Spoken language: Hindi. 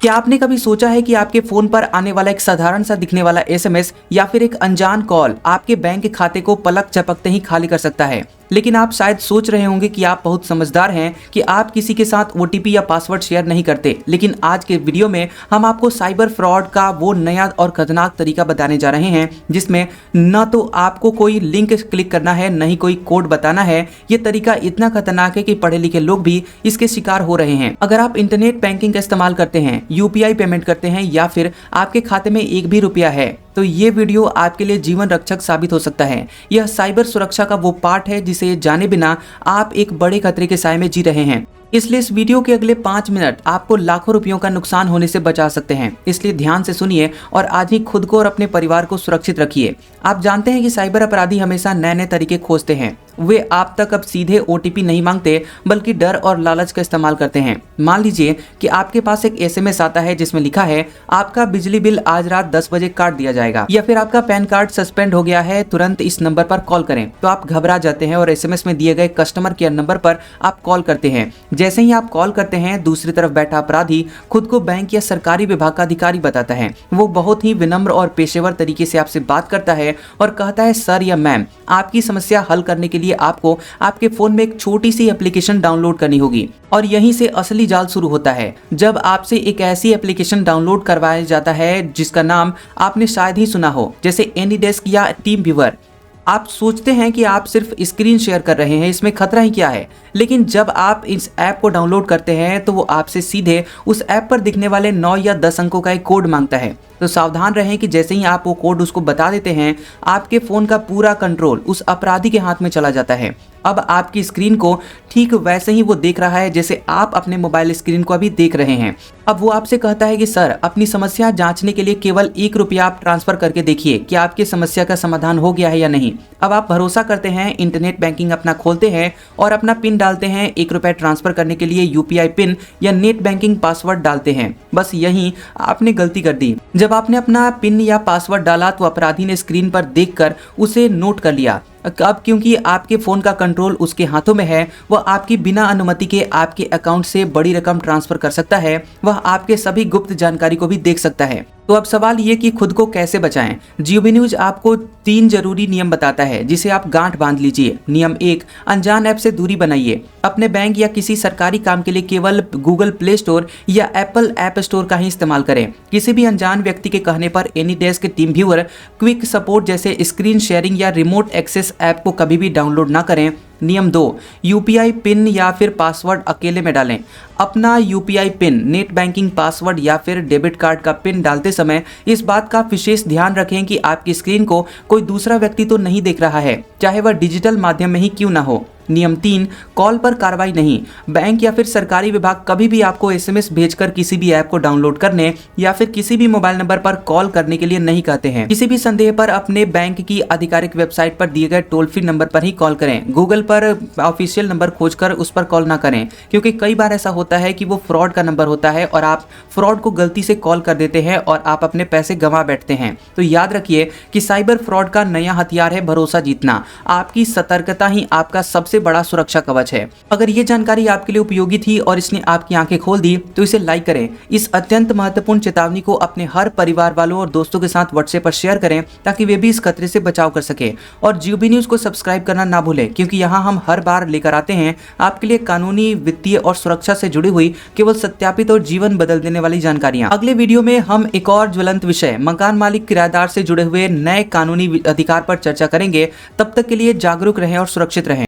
क्या आपने कभी सोचा है कि आपके फोन पर आने वाला एक साधारण सा दिखने वाला एसएमएस या फिर एक अनजान कॉल आपके बैंक खाते को पलक झपकते ही खाली कर सकता है। लेकिन आप शायद सोच रहे होंगे कि आप बहुत समझदार हैं कि आप किसी के साथ ओटीपी या पासवर्ड शेयर नहीं करते। लेकिन आज के वीडियो में हम आपको साइबर फ्रॉड का वो नया और खतरनाक तरीका बताने जा रहे हैं जिसमें न तो आपको कोई लिंक क्लिक करना है, न ही कोई कोड बताना है। ये तरीका इतना खतरनाक है कि पढ़े लिखे लोग भी इसके शिकार हो रहे हैं। अगर आप इंटरनेट बैंकिंग का इस्तेमाल करते हैं, यूपीआई पेमेंट करते हैं या फिर आपके खाते में एक भी रुपया है तो ये वीडियो आपके लिए जीवन रक्षक साबित हो सकता है। यह साइबर सुरक्षा का वो पार्ट है जिसे जाने बिना आप एक बड़े खतरे के साए में जी रहे हैं। इसलिए इस वीडियो के अगले 5 मिनट आपको लाखों रुपयों का नुकसान होने से बचा सकते हैं। इसलिए ध्यान से सुनिए और आज ही खुद को और अपने परिवार को सुरक्षित रखिए। आप जानते हैं कि साइबर अपराधी हमेशा नए नए तरीके खोजते हैं। वे आप तक अब सीधे ओटीपी नहीं मांगते बल्कि डर और लालच का इस्तेमाल करते हैं। मान लीजिए कि आपके पास एक एसएमएस आता है जिसमें लिखा है आपका बिजली बिल आज रात 10 बजे काट दिया जाएगा, या फिर आपका पैन कार्ड सस्पेंड हो गया है, तुरंत इस नंबर पर कॉल करें। तो आप घबरा जाते हैं और एसएमएस में दिए गए कस्टमर केयर नंबर पर आप कॉल करते हैं। जैसे ही आप कॉल करते हैं, दूसरी तरफ बैठा अपराधी खुद को बैंक या सरकारी विभाग का अधिकारी बताता है। वो बहुत ही विनम्र और पेशेवर तरीके से आपसे बात करता है और कहता है सर या मैम, आपकी समस्या हल करने के लिए आपको आपके फोन में एक छोटी सी एप्लीकेशन डाउनलोड करनी होगी। और यहीं से असली जाल शुरू होता है, जब आपसे एक ऐसी एप्लीकेशन डाउनलोड करवाया जाता है जिसका नाम आपने शायद ही सुना हो, जैसे एनीडेस्क या टीम व्यूअर। आप सोचते हैं कि आप सिर्फ स्क्रीन शेयर कर रहे हैं, इसमें खतरा ही क्या है। लेकिन जब आप इस ऐप को डाउनलोड करते हैं तो वो आपसे सीधे उस ऐप पर दिखने वाले 9 या 10 अंकों का एक कोड मांगता है। तो सावधान रहें कि जैसे ही आप वो कोड उसको बता देते हैं, आपके फोन का पूरा कंट्रोल उस अपराधी के हाथ में चला जाता है। अब आपकी स्क्रीन को ठीक वैसे ही वो देख रहा है जैसे आप अपने मोबाइल स्क्रीन को अभी देख रहे हैं। अब वो आपसे कहता है कि सर, अपनी समस्या जांचने के लिए केवल 1 रुपया आप ट्रांसफर करके देखिए कि आपकी समस्या का समाधान हो गया है या नहीं। अब आप भरोसा करते हैं, इंटरनेट बैंकिंग अपना खोलते हैं और अपना पिन डालते हैं। 1 रुपया ट्रांसफर करने के लिए यूपीआई पिन या नेट बैंकिंग पासवर्ड डालते हैं। बस यही आपने गलती कर दी। जब आपने अपना पिन या पासवर्ड डाला तो अपराधी ने स्क्रीन पर देखकर उसे नोट कर लिया। अब क्योंकि आपके फोन का कंट्रोल उसके हाथों में है, वह आपकी बिना अनुमति के आपके अकाउंट से बड़ी रकम ट्रांसफर कर सकता है। वह आपके सभी गुप्त जानकारी को भी देख सकता है। तो अब सवाल ये कि खुद को कैसे बचाएं। जीओबी न्यूज आपको 3 जरूरी नियम बताता है जिसे आप गांठ बांध लीजिए। नियम 1, अनजान ऐप से दूरी बनाइए। अपने बैंक या किसी सरकारी काम के लिए केवल गूगल प्ले स्टोर या एप्पल ऐप स्टोर का ही इस्तेमाल करें। किसी भी अनजान व्यक्ति के कहने पर AnyDesk, team viewer, quick support जैसे स्क्रीन शेयरिंग या रिमोट एक्सेस ऐप को कभी भी डाउनलोड ना करें। नियम 2, यूपीआई पिन या फिर पासवर्ड अकेले में डालें। अपना UPI pin, net banking password या फिर डेबिट कार्ड का पिन डालते समय इस बात का विशेष ध्यान रखें कि आपकी स्क्रीन को कोई दूसरा व्यक्ति तो नहीं देख रहा है, चाहे वह डिजिटल माध्यम में ही क्यों ना हो। नियम 3, कॉल पर कार्रवाई नहीं। बैंक या फिर सरकारी विभाग कभी भी आपको एसएमएस भेजकर किसी भी ऐप को डाउनलोड करने या फिर किसी भी मोबाइल नंबर पर कॉल करने के लिए नहीं कहते हैं। किसी भी संदेह पर अपने बैंक की आधिकारिक वेबसाइट पर दिए गए टोल फ्री नंबर पर ही कॉल करें। गूगल पर ऑफिशियल नंबर खोजकर उस पर कॉल ना करें, क्योंकि कई बार ऐसा होता है कि वो फ्रॉड का नंबर होता है और आप फ्रॉड को गलती से कॉल कर देते हैं और आप अपने पैसे गंवा बैठते हैं। तो याद रखिए कि साइबर फ्रॉड का नया हथियार है भरोसा जीतना। आपकी सतर्कता ही आपका सबसे बड़ा सुरक्षा कवच है। अगर ये जानकारी आपके लिए उपयोगी थी और इसने आपकी आंखें खोल दी तो इसे लाइक करें। इस अत्यंत महत्वपूर्ण चेतावनी को अपने हर परिवार वालों और दोस्तों के साथ व्हाट्सएप पर शेयर करें ताकि वे भी इस खतरे से बचाव कर सके। और जीओबी न्यूज को सब्सक्राइब करना ना भूलें, क्योंकि यहाँ हम हर बार लेकर आते हैं आपके लिए कानूनी, वित्तीय और सुरक्षा से जुड़ी हुई केवल सत्यापित और जीवन बदल देने वाली जानकारियां। अगले वीडियो में हम एक और ज्वलंत विषय, मकान मालिक किराएदार से जुड़े हुए नए कानूनी अधिकार पर चर्चा करेंगे। तब तक के लिए जागरूक रहें और सुरक्षित रहें।